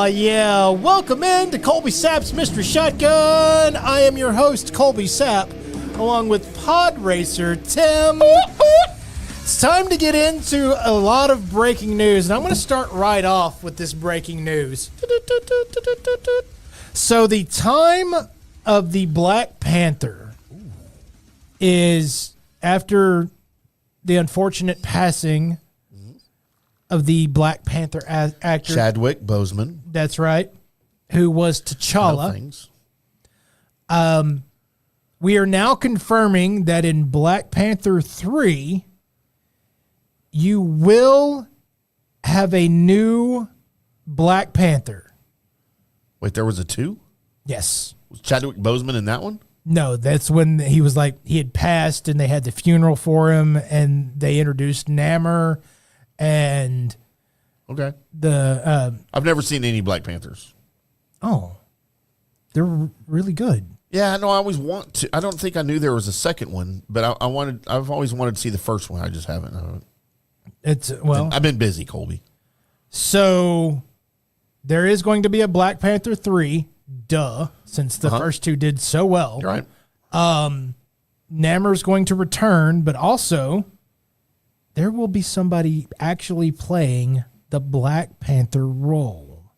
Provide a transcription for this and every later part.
Yeah. Welcome in to Colby Sapp's Mystery Shotgun. I am your host, Colby Sapp, along with Pod Racer Tim. It's time to get into a lot of breaking news, and I'm going to start right off with this breaking news. So the time of the Black Panther is after the unfortunate passing of the Black Panther actor Chadwick Boseman. That's right, who was T'Challa. We are now confirming that in Black Panther 3, you will have a new Black Panther. Wait, there was a 2? Yes. Was Chadwick Boseman in that one? No, that's when he was like, he had passed and they had the funeral for him and they introduced Namor and okay. I've never seen any Black Panthers. Oh, they're really good. Yeah, no, I always want to. I don't think I knew there was a second one, but I've always wanted to see the first one. I just haven't. I've been busy, Colby. So there is going to be a Black Panther 3, since the first 2 did so well. You're right. Namor's going to return, but also there will be somebody actually playing the Black Panther role.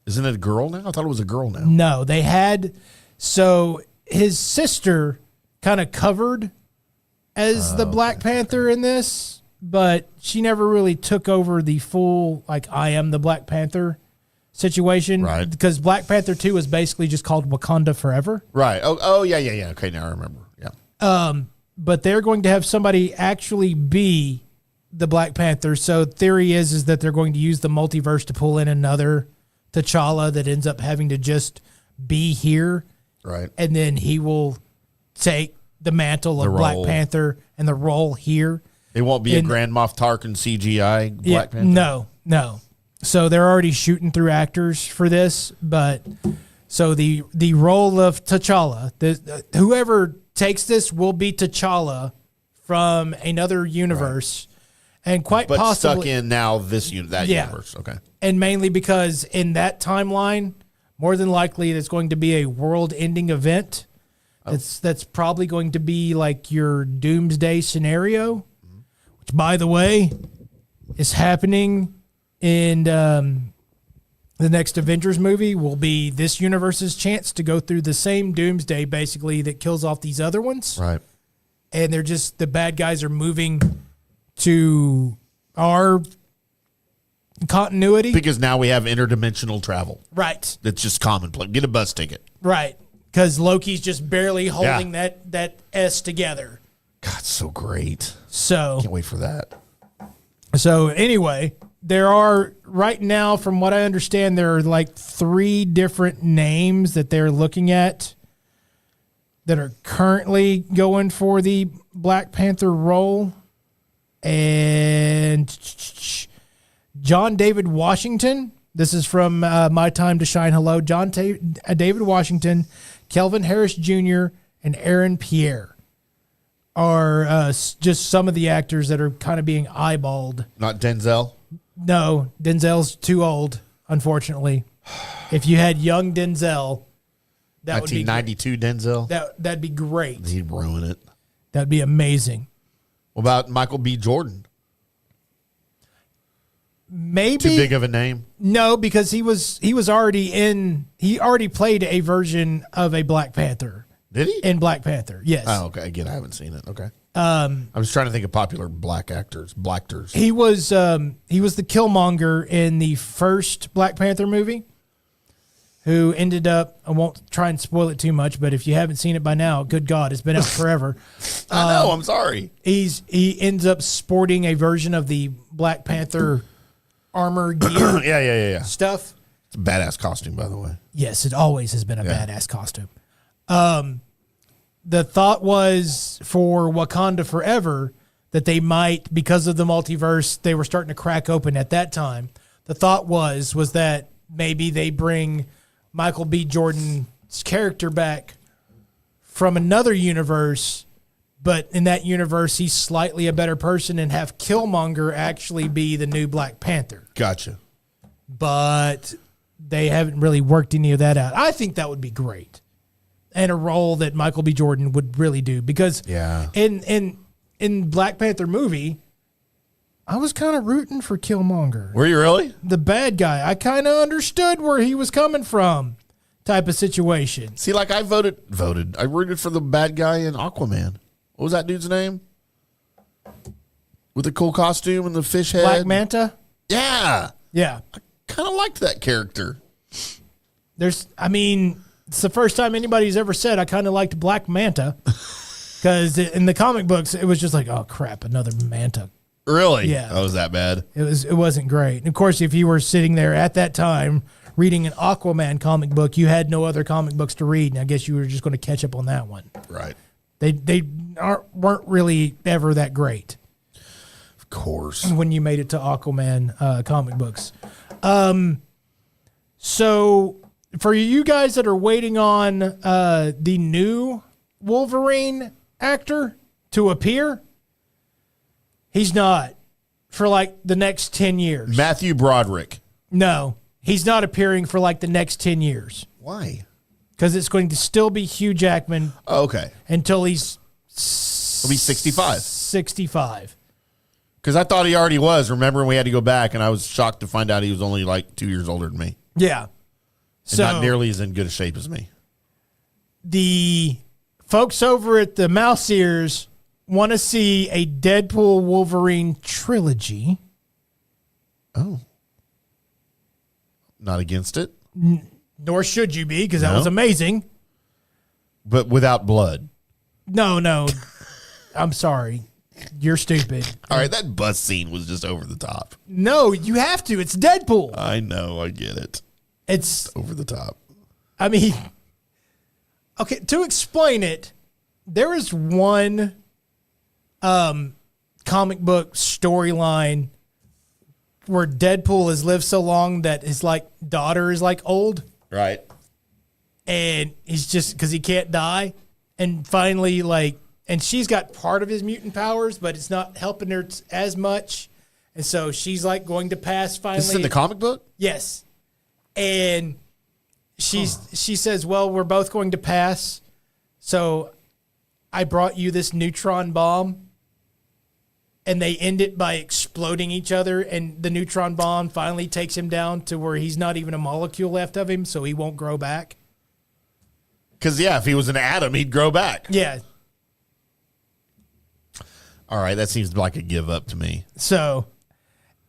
Isn't it a girl now? I thought it was a girl now. No, they had... So his sister kind of covered as the Black Panther in this, but she never really took over the full, like, I am the Black Panther situation. Right. Because Black Panther 2 is basically just called Wakanda Forever. Right. Oh, yeah. Okay, now I remember. Yeah. But they're going to have somebody actually be the Black Panther. So theory is that they're going to use the multiverse to pull in another T'Challa that ends up having to just be here. Right. And then he will take the mantle of Black Panther and the role here. It won't be a Grand Moff Tarkin CGI Black Panther? No. So they're already shooting through actors for this, but so the role of T'Challa, whoever takes this will be T'Challa from another universe, and quite possibly stuck in now that universe. Okay, and mainly because in that timeline, more than likely, it's going to be a world-ending event. That's probably going to be like your doomsday scenario, which, by the way, is happening in the next Avengers movie. Will be this universe's chance to go through the same doomsday, basically, that kills off these other ones. Right. And they're just, the bad guys are moving to our continuity. Because now we have interdimensional travel. Right. That's just commonplace. Get a bus ticket. Right. Because Loki's just barely holding that S together. God, so great. So can't wait for that. So anyway, there are right now, from what I understand, there are like 3 different names that they're looking at that are currently going for the Black Panther role. And John David Washington, this is from My Time to Shine. Hello, David Washington, Kelvin Harris Jr., and Aaron Pierre are just some of the actors that are kind of being eyeballed. Not Denzel? No, Denzel's too old, unfortunately. If you had young Denzel, that would be 1992 Denzel? That'd be great. He'd ruin it. That'd be amazing. What about Michael B. Jordan? Maybe too big of a name? No, because he already played a version of a Black Panther. Did he? In Black Panther, yes. Oh, okay. Again, I haven't seen it. Okay. I was trying to think of popular black actors. He was the Killmonger in the first Black Panther movie, who ended up, I won't try and spoil it too much, but if you haven't seen it by now, good God, it's been out forever. I know, I'm sorry. He ends up sporting a version of the Black Panther armor gear. Yeah. Stuff. It's a badass costume, by the way. Yes, it always has been a badass costume. The thought was for Wakanda Forever that they might, because of the multiverse, they were starting to crack open at that time. The thought was that maybe they bring Michael B. Jordan's character back from another universe, but in that universe, he's slightly a better person, and have Killmonger actually be the new Black Panther. Gotcha. but they haven't really worked any of that out. I think that would be great, and a role that Michael B. Jordan would really do, because in Black Panther movie, I was kind of rooting for Killmonger. Were you really? The bad guy. I kind of understood where he was coming from, type of situation. See, like I voted. I rooted for the bad guy in Aquaman. What was that dude's name? With the cool costume and the fish head. Black Manta? Yeah. Yeah. I kind of liked that character. It's the first time anybody's ever said I kind of liked Black Manta, because in the comic books, it was just like, oh, crap, another Manta. Really? Yeah. Oh, was that bad? It wasn't great. And of course, if you were sitting there at that time reading an Aquaman comic book, you had no other comic books to read, and I guess you were just going to catch up on that one. Right. They weren't really ever that great. Of course. When you made it to Aquaman comic books. So for you guys that are waiting on the new Wolverine actor to appear, he's not for like the next 10 years. Matthew Broderick. No, he's not appearing for like the next 10 years. Why? Because it's going to still be Hugh Jackman. Oh, okay. Until he's... He'll be 65. 65. Because I thought he already was. Remember, we had to go back, and I was shocked to find out he was only like 2 years older than me. Yeah. And not nearly as in good a shape as me. The folks over at the Mouse Ears want to see a Deadpool Wolverine trilogy. Oh. Not against it? Nor should you be, because that was amazing. But without blood. No. I'm sorry. You're stupid. All right, that bus scene was just over the top. No, you have to. It's Deadpool. I know. I get it. It's over the top. I mean, okay, to explain it, there is one comic book storyline where Deadpool has lived so long that his like daughter is like old. Right. And he's just, because he can't die. And finally, like, and she's got part of his mutant powers, but it's not helping her as much. And so she's like going to pass finally. This is in the comic book? Yes. And she says, well, we're both going to pass. So I brought you this neutron bomb. And they end it by exploding each other. And the neutron bomb finally takes him down to where he's not even a molecule left of him, so he won't grow back. Because, yeah, if he was an atom, he'd grow back. Yeah. All right, that seems like a give up to me. So,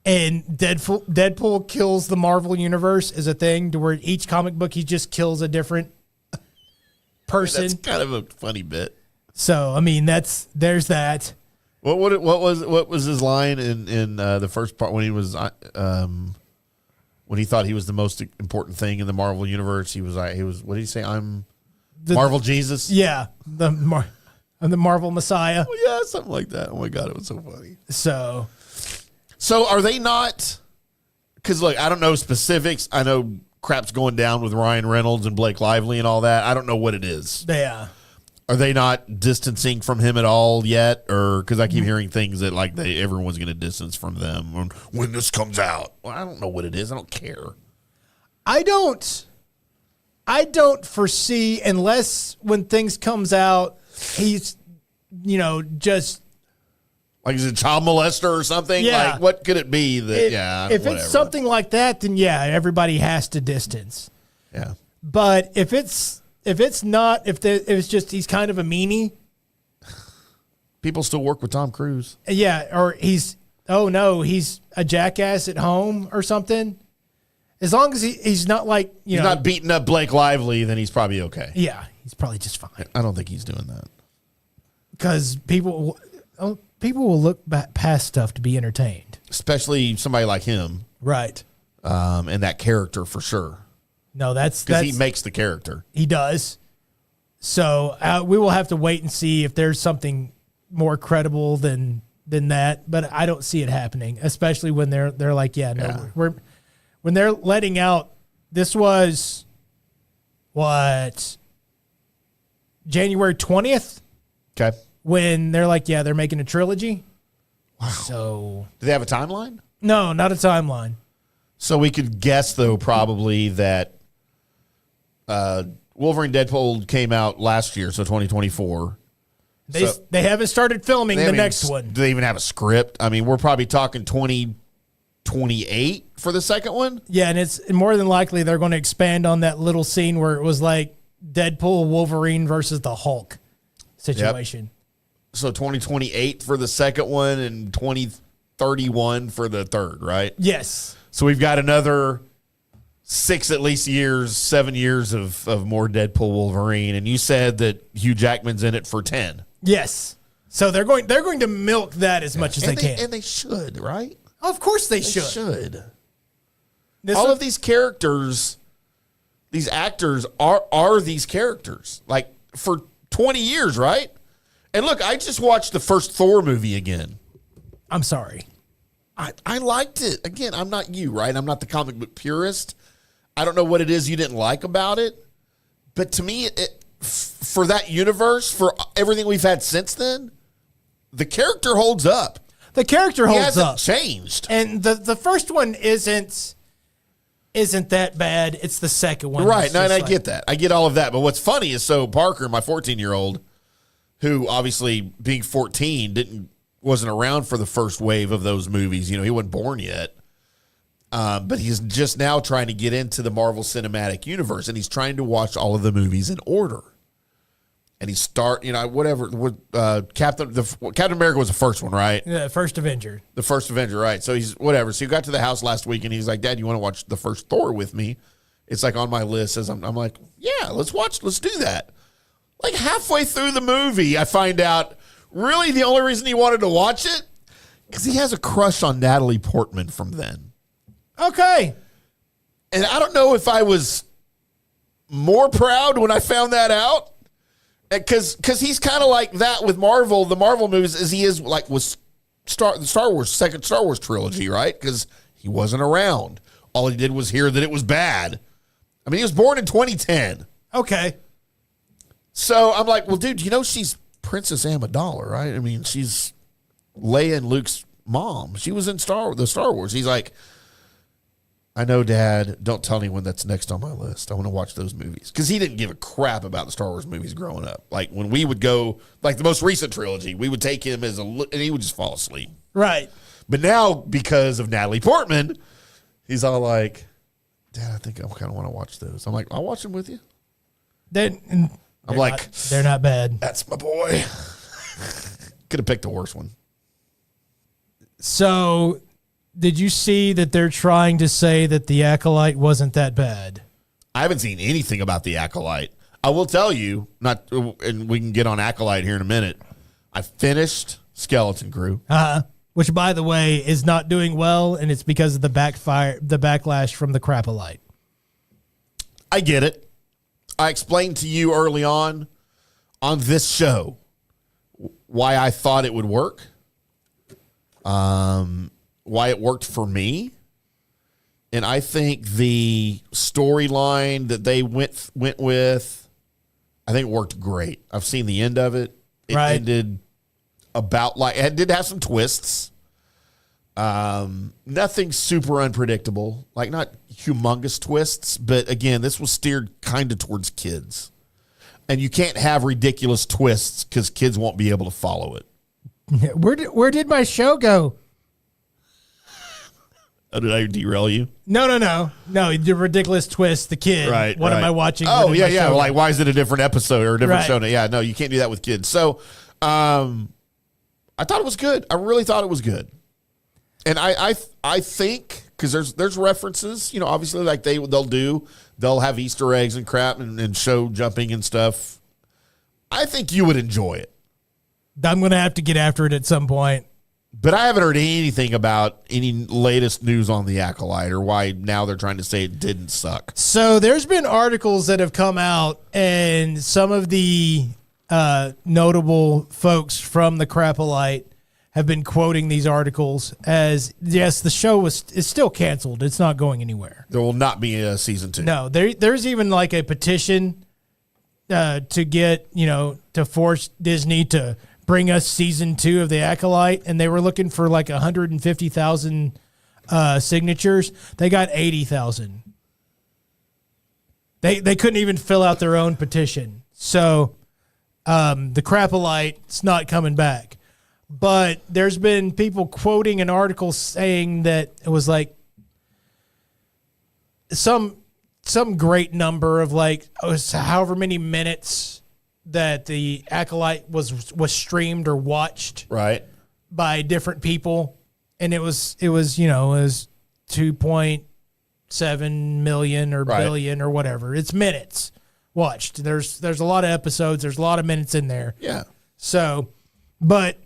and Deadpool kills the Marvel Universe is a thing to where each comic book he just kills a different person. That's kind of a funny bit. So, I mean, there's that. What was his line in the first part when he was when he thought he was the most important thing in the Marvel universe? He was what did he say? I'm Marvel Jesus. Yeah, I'm the Marvel Messiah. Oh, yeah, something like that. Oh my God, it was so funny. So are they not? Because look, I don't know specifics. I know crap's going down with Ryan Reynolds and Blake Lively and all that. I don't know what it is. Yeah. Are they not distancing from him at all yet? Or because I keep hearing things that like everyone's going to distance from them when this comes out. Well, I don't know what it is. I don't care. I don't foresee, unless when things comes out, he's, just like is it a child molester or something? Yeah. Like what could it be that? If whatever. it's something like that, then yeah, everybody has to distance. Yeah. But if it's not, if it's just he's kind of a meanie. People still work with Tom Cruise. Yeah, or he's a jackass at home or something. As long as he's not like, he's not beating up Blake Lively, then he's probably okay. Yeah, he's probably just fine. I don't think he's doing that. Because people will look past stuff to be entertained. Especially somebody like him. Right. And that character for sure. No, that's because he makes the character. He does. So we will have to wait and see if there's something more credible than that. But I don't see it happening, especially when they're like, when they're letting out. This was what, January 20th. Okay. When they're like, they're making a trilogy. Wow. So do they have a timeline? No, not a timeline. So we could guess, though, probably that Wolverine Deadpool came out last year, so 2024. They haven't started filming the next one. Do they even have a script? I mean, we're probably talking 2028 for the second one. Yeah, and it's more than likely they're going to expand on that little scene where it was like Deadpool, Wolverine versus the Hulk situation. Yep. So 2028 for the second one and 2031 for the third, right? Yes. So we've got another 7 years of more Deadpool Wolverine, and you said that Hugh Jackman's in it for 10. Yes. So they're going to milk that as much as they can. And they should, right? Of course they should. All of these characters, these actors are these characters. Like for 20 years, right? And look, I just watched the first Thor movie again. I'm sorry. I liked it. Again, I'm not you, right? I'm not the comic book purist. I don't know what it is you didn't like about it. But to me, for that universe, for everything we've had since then, the character holds up. The character holds up. Changed. And the first one isn't that bad. It's the second one. Right. No, and I get that. I get all of that. But what's funny is, so Parker, my 14-year-old, who obviously being 14 wasn't around for the first wave of those movies. You know, he wasn't born yet. But he's just now trying to get into the Marvel Cinematic Universe, and he's trying to watch all of the movies in order. And he Captain America was the first one, right? Yeah, first Avenger. The first Avenger, right. So he's whatever. So he got to the house last week, and he's like, Dad, you want to watch the first Thor with me? It's like on my list. I'm like, yeah, let's do that. Like halfway through the movie, I find out really the only reason he wanted to watch it because he has a crush on Natalie Portman from then. Okay. And I don't know if I was more proud when I found that out. Because he's kind of like that with Marvel, the Marvel movies, as he is like with the Star Wars, second Star Wars trilogy, right? Because he wasn't around. All he did was hear that it was bad. I mean, he was born in 2010. Okay. So I'm like, well, dude, you know she's Princess Amidala, right? I mean, she's Leia and Luke's mom. She was in the Star Wars. He's like, I know, Dad. Don't tell anyone that's next on my list. I want to watch those movies. Because he didn't give a crap about the Star Wars movies growing up. Like, when we would go, like the most recent trilogy, we would take him and he would just fall asleep. Right. But now, because of Natalie Portman, he's all like, Dad, I think I kind of want to watch those. I'm like, I'll watch them with you. They're not bad. That's my boy. Could have picked the worst one. So, did you see that they're trying to say that The Acolyte wasn't that bad? I haven't seen anything about The Acolyte. I will tell you, and we can get on Acolyte here in a minute. I finished Skeleton Crew. Which, by the way, is not doing well, and it's because of the backlash from the Crapolite. I get it. I explained to you early on this show why I thought it would work. Why it worked for me. And I think the storyline that they went with, I think worked great. I've seen the end of it. It ended about like, it did have some twists. Nothing super unpredictable, like not humongous twists, but again, this was steered kind of towards kids. And you can't have ridiculous twists because kids won't be able to follow it. Where did my show go? Oh, did I derail you? No. The ridiculous twist, the kid. Right. What am I watching? Oh, yeah. Like, why is it a different episode or a different show? Yeah, no, you can't do that with kids. So, I thought it was good. I really thought it was good. And I think, because there's references, you know, obviously like they'll have Easter eggs and crap and show jumping and stuff. I think you would enjoy it. I'm going to have to get after it at some point. But I haven't heard anything about any latest news on The Acolyte or why now they're trying to say it didn't suck. So there's been articles that have come out, and some of the notable folks from the Crapolite have been quoting these articles as, yes, the show is still canceled. It's not going anywhere. There will not be a season 2. No, there's even like a petition to get, to force Disney to bring us season 2 of The Acolyte, and they were looking for like 150,000 signatures. They got 80,000. They couldn't even fill out their own petition. So the Crapolite's not coming back. But there's been people quoting an article saying that it was like some great number of like however many minutes that the Acolyte was streamed or watched Right. by different people, and it was 2.7 million or billion or whatever. It's minutes watched. There's a lot of episodes. There's a lot of minutes in there. Yeah. So, but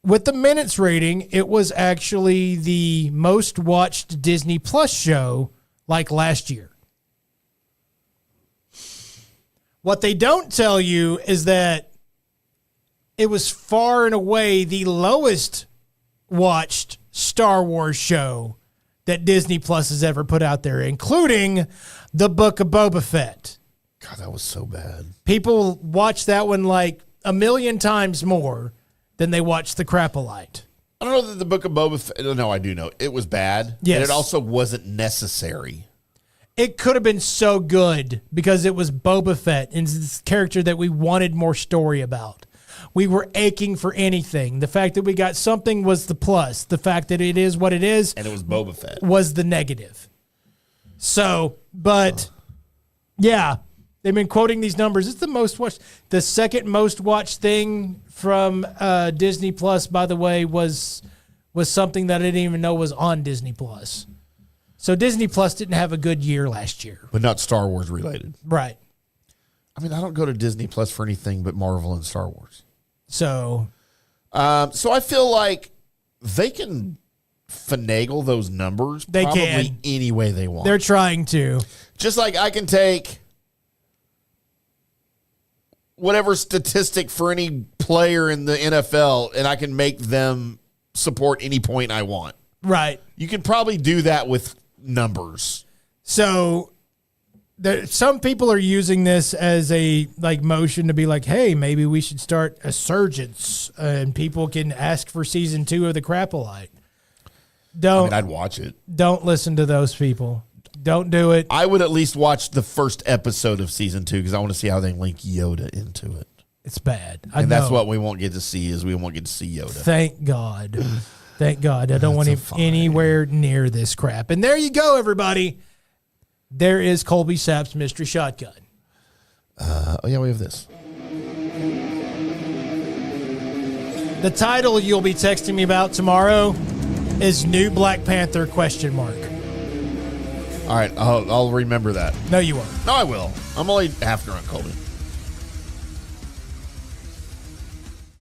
with the minutes rating, it was actually the most watched Disney Plus show like last year. What they don't tell you is that it was far and away the lowest watched Star Wars show that Disney Plus has ever put out there, including The Book of Boba Fett. God, that was so bad. People watch that one like a million times more than they watch The Crapolite. I don't know that the Book of Boba Fett. No, I do know. It was bad. Yes. And it also wasn't necessary. It could have been so good because it was Boba Fett and this character that we wanted more story about. We were aching for anything. The fact that we got something was the plus. The fact that it is what it is. And it was Boba Fett. Was the negative. So, but yeah, they've been quoting these numbers. It's the most watched. The second most watched thing from Disney Plus, by the way, was something that I didn't even know was on Disney Plus. So Disney Plus didn't have a good year last year. But not Star Wars related. Right. I mean, I don't go to Disney Plus for anything but Marvel and Star Wars. So I feel like they can finagle those numbers They probably can. any way they want. they're trying to. Just like I can take whatever statistic for any player in the NFL and I can make them support any point I want. Right. You can probably do that with numbers. So some people are using this as a like motion to be like, hey, maybe we should start a surgence and people can ask for season 2 of The Crapolite. I'd watch it. Don't listen to those people. Don't do it. I would at least watch the first episode of season 2 because I want to see how they link Yoda into it. It's bad. And that's what we won't get to see is we won't get to see Yoda. Thank God. Thank God. I don't want him anywhere near this crap. And there you go, everybody. There is Colby Sapp's Mystery Shotgun. We have this. The title you'll be texting me about tomorrow is New Black Panther ? All right, I'll remember that. No, you won't. No, I will. I'm only half drunk, Colby.